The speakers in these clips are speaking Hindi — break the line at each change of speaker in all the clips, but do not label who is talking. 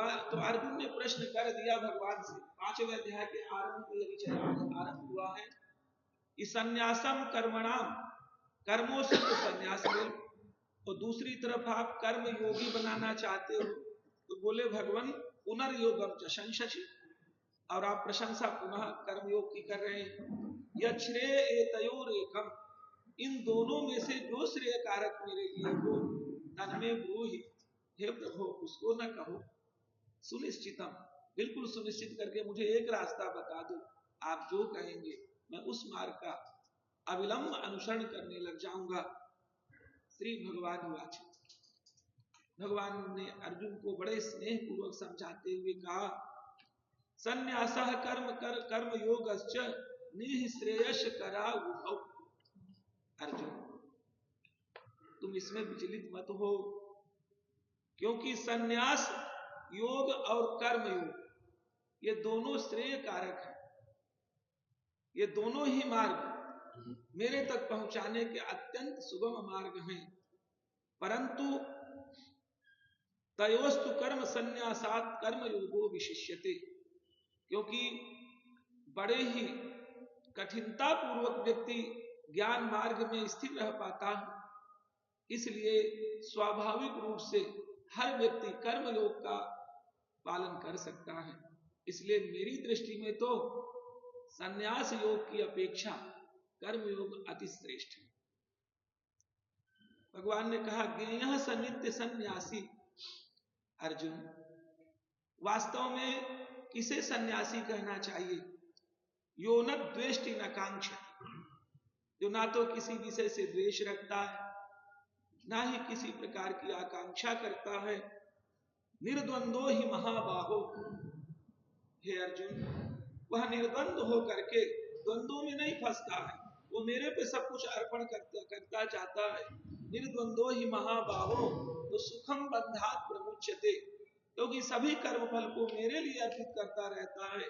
भगवान तो अर्जुन ने प्रश्न कर दिया भगवान से। 5वें अध्याय के आरंभ में विचार आरंभ हुआ है कि संन्यासम कर्मणाम, कर्मों से तो संन्यास ले, और दूसरी तरफ आप कर्म योगी बनाना चाहते हो तो बोले भगवान पुनर्योगम च संशचि, और आप प्रशंसा पुनः कर्मयोग की कर रहे हैं। यह श्रेय एतयोर एकम, इन दोनों में से जो श्रेय कारक मेरे लिए हो तन्मे ब्रूहि, हे प्रभु उसको न कहो। सुनिश्चितम, बिल्कुल सुनिश्चित करके मुझे एक रास्ता बता दो, आप जो कहेंगे मैं उस मार्ग का अविलंब अनुसरण करने लग जाऊंगा। श्री भगवान वाच, भगवान ने अर्जुन को बड़े स्नेह पूर्वक समझाते हुए कहा, संन्यासः कर्म योगश्च निःश्रेयस करा उभौ। अर्जुन तुम इसमें विचलित मत हो, क्योंकि संन्यास योग और कर्म योग ये दोनों श्रेय कारक है। ये दोनों ही मार्ग मेरे तक पहुंचाने के अत्यंत सुगम मार्ग हैं, परंतु तयोस्तु कर्म संन्यासात् कर्म योगो विशिष्यते, क्योंकि बड़े ही कठिनता पूर्वक व्यक्ति ज्ञान मार्ग में स्थिर रह पाता है, इसलिए स्वाभाविक रूप से हर व्यक्ति कर्म योग का पालन कर सकता है। इसलिए मेरी दृष्टि में तो संन्यास योग की अपेक्षा कर्म योग अति श्रेष्ठ है। भगवान ने कहा, ज्ञेयः स नित्य सन्यासी। अर्जुन वास्तव में किसे सन्यासी कहना चाहिए? यो न द्वेष्टि न कांक्षति, जो ना तो किसी विषय से द्वेष रखता है, ना ही किसी प्रकार की आकांक्षा करता है। निर्द्वंदो ही महाबाहो, हे अर्जुन वह निर्द्वंद हो करके द्वंद्वों में नहीं फंसता है, वो मेरे पे सब कुछ अर्पण करता चाहता है। निर्द्वंदो ही महाबाहो तो सुखम बंधात प्रमुच्यते, क्योंकि सभी कर्म फल को मेरे लिए अर्पित करता रहता है,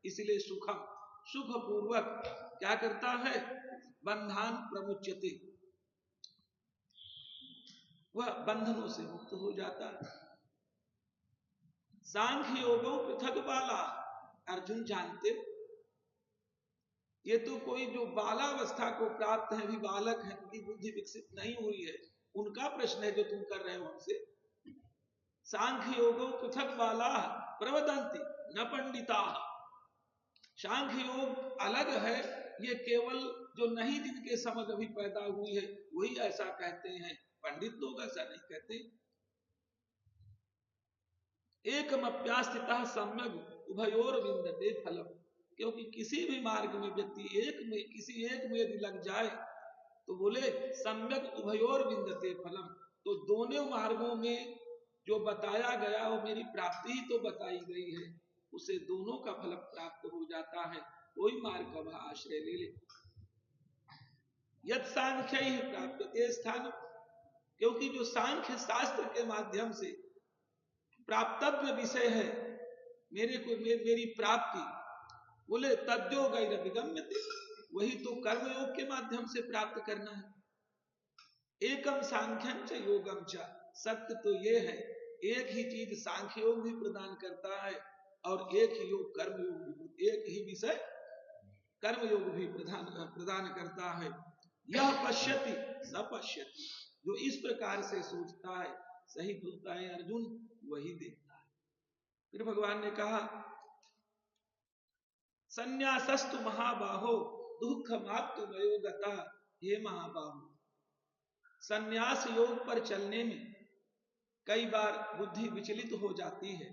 इसलिए सुखम सुख पूर्वक क्या करता है? बंधान प्रमुच्यते, वह बंधनों से मुक्त हो जाता है। सांख्य योगो पृथक बाला, अर्जुन जानते ये तो कोई जो बालावस्था को प्राप्त है, भी बालक है, उनकी बुद्धि विकसित नहीं हुई है, उनका प्रश्न है जो तुम कर रहे हो हमसे। सांख्य योगो पृथक बाला प्रवदंती न पंडिता, सांख्य योग अलग है, ये केवल जो नहीं जिनके समझ अभी पैदा हुई है वही ऐसा कहते हैं, पंडित लोग ऐसा नहीं कहते। एकमप्यास्थितः सम्यक् उभयोर विन्दते फलम, क्योंकि किसी भी मार्ग में व्यक्ति किसी एक में यदि लग जाए तो बोले सम्यक् उभयोर विन्दते फलम, तो दोनों मार्गों में जो बताया गया वो मेरी प्राप्ति ही तो बताई गई है, उसे दोनों का फल प्राप्त हो जाता है, कोई मार्ग का आश्रय ले ले। यत् सांख्य ही प्राप्यते स्थान, क्योंकि जो सांख्य शास्त्र के माध्यम से प्राप्तव्य विषय है मेरी प्राप्ति, बोले तद्यो गैर विगम्यते, वही तो कर्मयोग के माध्यम से प्राप्त करना है। एकम सांख्यं च योगम च, सत्य तो ये है एक ही चीज सांख्य योग भी प्रदान करता है और एक ही योग कर्म योग भी, एक ही विषय कर्म योग भी प्रदान करता है। यह पश्यति स पश्यति, जो इस प्रकार से सोचता है सही बोलता है अर्जुन, वही देखता है। फिर भगवान ने कहा, संन्यासस्तु महाबाहो दुःखमाप्तु मयोगता, हे महाबाहो संन्यास योग पर चलने में कई बार बुद्धि विचलित हो जाती है,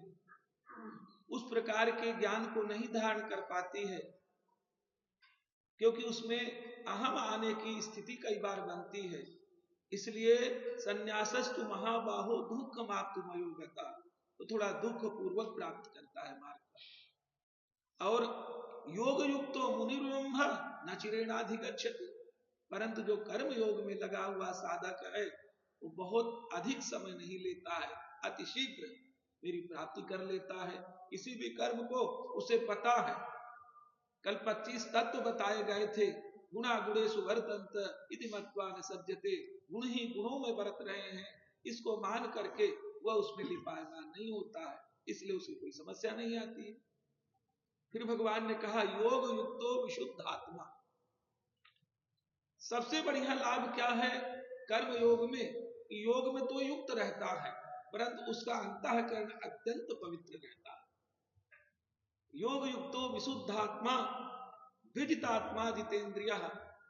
उस प्रकार के ज्ञान को नहीं धारण कर पाती है, क्योंकि उसमें अहम आने की स्थिति कई बार बनती है। इसलिए संन्यासस्तु महाबाहो दुःखमाप्तु मयोगता, तो थोड़ा दुख पूर्वक प्राप्त करता है मार्ग का। और योग युक्तो मुनिर्ब्रह्म न चिरेणाधिगच्छति, परंतु जो कर्म योग में लगा हुआ साधक है वो बहुत अधिक समय नहीं लेता है, अति शीघ्र मेरी प्राप्ति कर लेता है। किसी भी कर्म को उसे पता है, कल 25 तत्व बताए गए थे, गुणा गुणेषु वर्तन्त इति मत्वा न सज्जते, गुण ही गुणों में बरत रहे हैं, इसको मान करके वह उसमें लिपायमान नहीं होता है। इसलिए उसे कोई समस्या नहीं आती है। फिर भगवान ने कहा योग युक्तो विशुद्ध आत्मा। सबसे बढ़िया लाभ क्या है कर्म योग में? योग में तो युक्त रहता है परंतु उसका अंतःकरण अत्यंत पवित्र रहता है। योग युक्तो विशुद्धात्मा विजितात्मा जितेंद्रिय।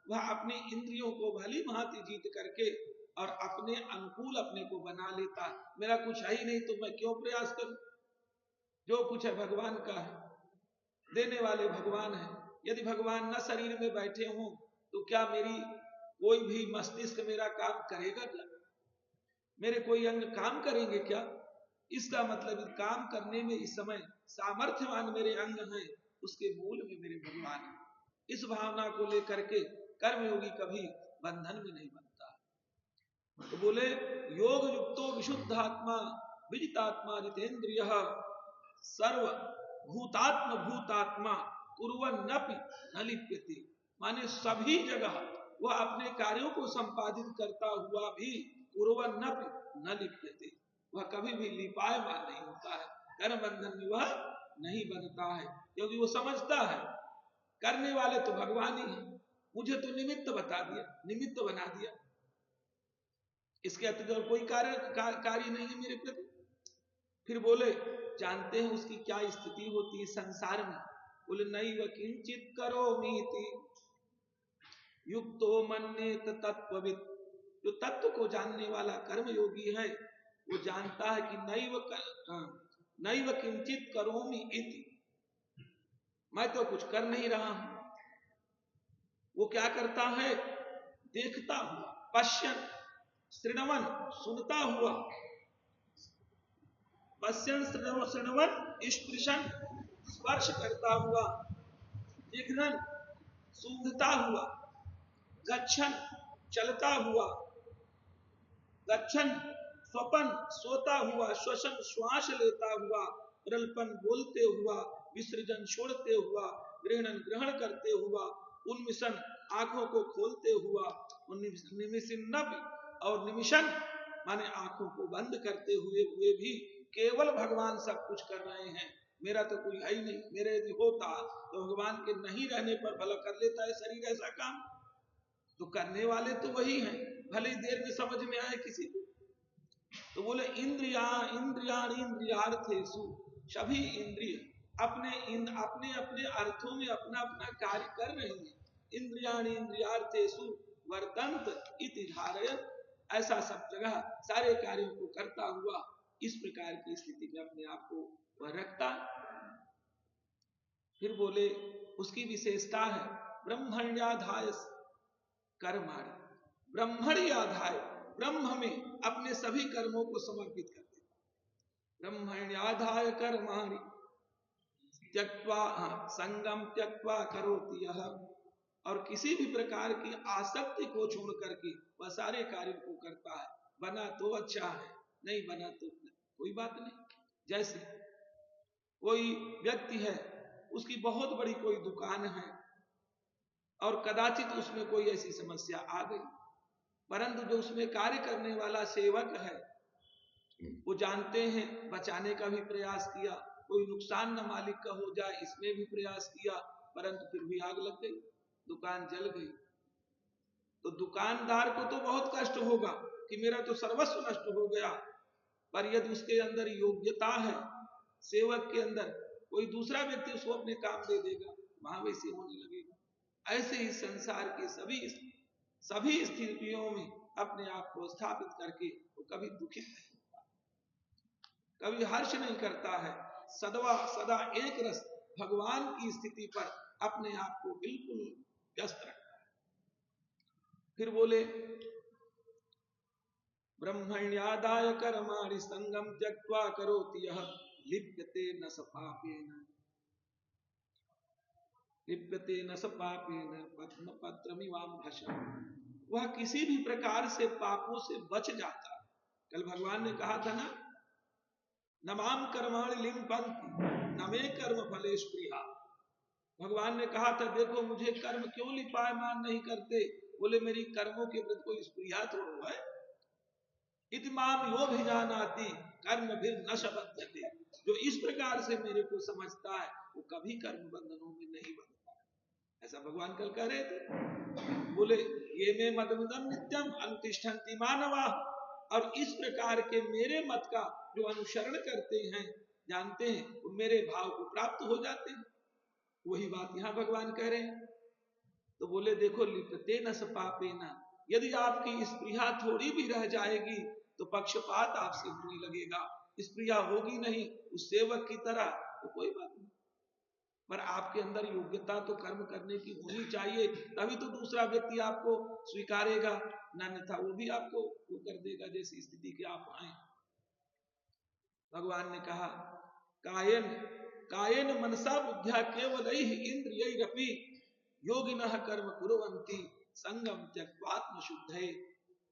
वह अपने इंद्रियों को भली भांति जीत करके और अपने अनुकूल अपने को बना लेता। मेरा कुछ है ही नहीं तो मैं क्यों प्रयास करूं? जो कुछ है भगवान का है, देने वाले भगवान है। यदि भगवान न शरीर में बैठे हों तो क्या मेरी कोई भी मस्तिष्क मेरा काम करेगा क्या? मेरे कोई अंग काम करेंगे क्या? इसका मतलब काम करने में इस समय सामर्थ्यवान मेरे अंग हैं, उसके मूल में मेरे भगवान है। इस भावना को लेकर के कर्मयोगी कभी बंधन में नहीं बनता। तो बोले योग युक्तो विशुद्धात्मा विजितात्मा जितेंद्रिय सर्व भूतात्म भूतात्मा कुर्वन्नपि न लिप्यते। माने सभी जगह वह अपने कार्यों को संपादित करता हुआ भी कुर्वन्नपि न लिप्यते, वह कभी भी लिपायमान नहीं होता है, कर्म बंधन में वह नहीं बनता है, क्योंकि वो समझता है करने वाले तो भगवान ही है, मुझे तो निमित्त बता दिया, निमित्त बना दिया, इसके अतिरिक्त कोई कार्य नहीं है मेरे प्रति। फिर बोले जानते हैं उसकी क्या स्थिति होती है संसार में? बोले नैव किंचित करोमीति युक्तो मन्येत तत्त्ववित्। जो तत्व को जानने वाला कर्मयोगी है वो जानता है कि नैव किंचित करोमि इति, मैं तो कुछ कर नहीं रहा हूं। वो क्या करता है? देखता हुआ, पश्यन श्रृणवन सुनता हुआ, पश्यन श्रृणवन स्पृशन स्पर्श करता हुआ, जिघ्नन सूंघता हुआ, गच्छन चलता हुआ, गच्छन स्वपन सोता हुआ, श्वसन श्वास लेता हुआ, प्रल्पन बोलते हुआ, विसर्जन छोड़ते हुआ, ग्रहणन ग्रहण करते हुआ, उन्मिशन आंखों को खोलते हुआ, निमिषन्नपि और निमिषन माने आंखों को बंद करते हुए भी केवल भगवान सब कुछ कर रहे हैं, मेरा तो कोई है ही नहीं। मेरे यदि होता तो भगवान के नहीं रहने पर भला कर लेता है शरीर ऐसा काम, तो करने वाले तो वही हैं, भले ही देर में समझ में आए किसी को। तो बोले इंद्रियार्थेषु, सभी इंद्रिय अपने अपने अर्थों में अपना अपना कार्य कर रही हैं। इंद्रियार्थेषु वर्तन्त इति धारयत्, ऐसा सब जगह सारे कार्यों को करता हुआ इस प्रकार की स्थिति में अपने आप को वह रखता। फिर बोले उसकी विशेषता है ब्रह्मण्याधाय कर्माणि, ब्रह्मण्याधाय ब्रह्म में अपने सभी कर्मों को समर्पित कर देता। ब्रह्मण्याधाय कर्माणि त्यक्त्वा संगम त्यक्त्वा करोति यः, और किसी भी प्रकार की आसक्ति को छोड़ करके वह सारे कार्यों को करता है। बना तो अच्छा है, नहीं बना तो कोई बात नहीं। जैसे कोई व्यक्ति है, उसकी बहुत बड़ी कोई दुकान है और कदाचित उसमें कोई ऐसी समस्या आ गई, परंतु जो उसमें कार्य करने वाला सेवक है वो जानते हैं, बचाने का भी प्रयास किया, कोई नुकसान न मालिक का हो जाए इसमें भी प्रयास किया, परंतु फिर भी आग लग गई, दुकान जल गई। तो दुकानदार को तो बहुत कष्ट होगा कि मेरा तो सर्वस्व नष्ट हो गया, पर यदि उसके अंदर योग्यता है, सेवक के अंदर कोई दूसरा व्यक्ति उसको अपने काम दे देगा, वहां वैसे होने लगेगा। ऐसे ही संसार के सभी स्थितियों में अपने आप को स्थापित करके वो कभी दुखित नहीं होता, कभी हर्ष नहीं करता है, सदा एक रस भगवान की स्थिति पर अपने आप को बिल्कुल व्यस्त रखता है। फिर बोले ब्रह्मण्यादाय कर्माणि संगम त्यक्त्वा करोति यः लिप्यते न स पापेन पत्रमिवाम्भसः। वह किसी भी प्रकार से पापों से बच जाता। कल भगवान ने कहा था ना, नमाम कर्माणि लिम्पन्ति न मे कर्म फले स्पृहा। भगवान ने कहा था देखो मुझे कर्म क्यों लिपायमान नहीं करते? बोले मेरी कर्मों के प्रति कोई स्पृहा थोड़ा है। इति माम यो भिजानाति कर्म भी न शबध्यते। जो इस प्रकार से मेरे को समझता है वो कभी कर्म बंधनों में नहीं बनता। ऐसा भगवान कल कह रहे थे। बोले ये में मतमिदम नित्यम अनुतिष्ठन्ति मानवा, और इस प्रकार के मेरे मत का जो अनुसरण करते हैं, जानते हैं, वो मेरे भाव को प्राप्त हो जाते हैं। वही बात यहाँ भगवान कह रहे हैं। तो बोले देखो लिप्ते न पापे न, यदि आपकी स्पृहा थोड़ी भी रह जाएगी तो पक्षपात आपसे होने लगेगा। स्पृहा होगी नहीं उस सेवक की तरह तो कोई बात नहीं, पर आपके अंदर योग्यता तो कर्म करने की होनी चाहिए, तभी तो दूसरा व्यक्ति आपको स्वीकारेगा, अन्यथा वो भी आपको वो कर देगा जैसी स्थिति के आप आए। भगवान ने कहा कायन कायन मनसा बुद्ध्या केवल इंद्रियैरपि योगिनः कर्म कुर्वन्ति संगम त्यक्त्वात्म शुद्धये।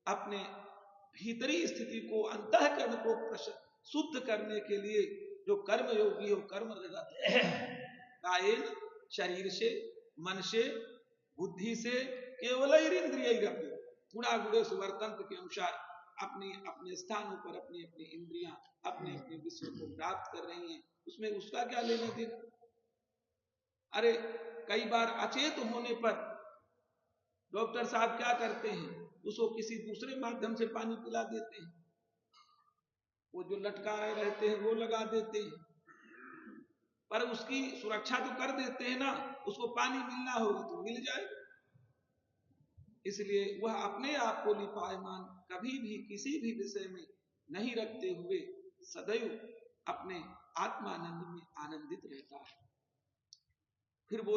अपने भीतरी स्थिति को, अंतःकरण को शुद्ध करने के लिए जो कर्म योगी हो कर्म लगाते हैं, कायन शरीर से, मन से, बुद्धि से, केवल इंद्रियैरपि गुणा गुणे सुवर्तंत्र के अनुसार अपने अपने स्थानों पर अपनी अपनी इंद्रियां अपने अपने विषय को प्राप्त कर रही हैं, उसमें उसका क्या लेना देना। अरे कई बार अचेत होने पर डॉक्टर साहब क्या करते हैं, उसको किसी दूसरे माध्यम से पानी पिला देते हैं, वो जो लटकाए रहते हैं वो लगा देते हैं, पर उसकी सुरक्षा तो कर देते हैं ना, उसको पानी मिलना होगा तो मिल जाए। इसलिए वह अपने आप को लिपायमान कभी भी किसी भी विषय में नहीं रखते हुए सदैव अपने आत्मानंद में आनंदित रहता है। फिर बोल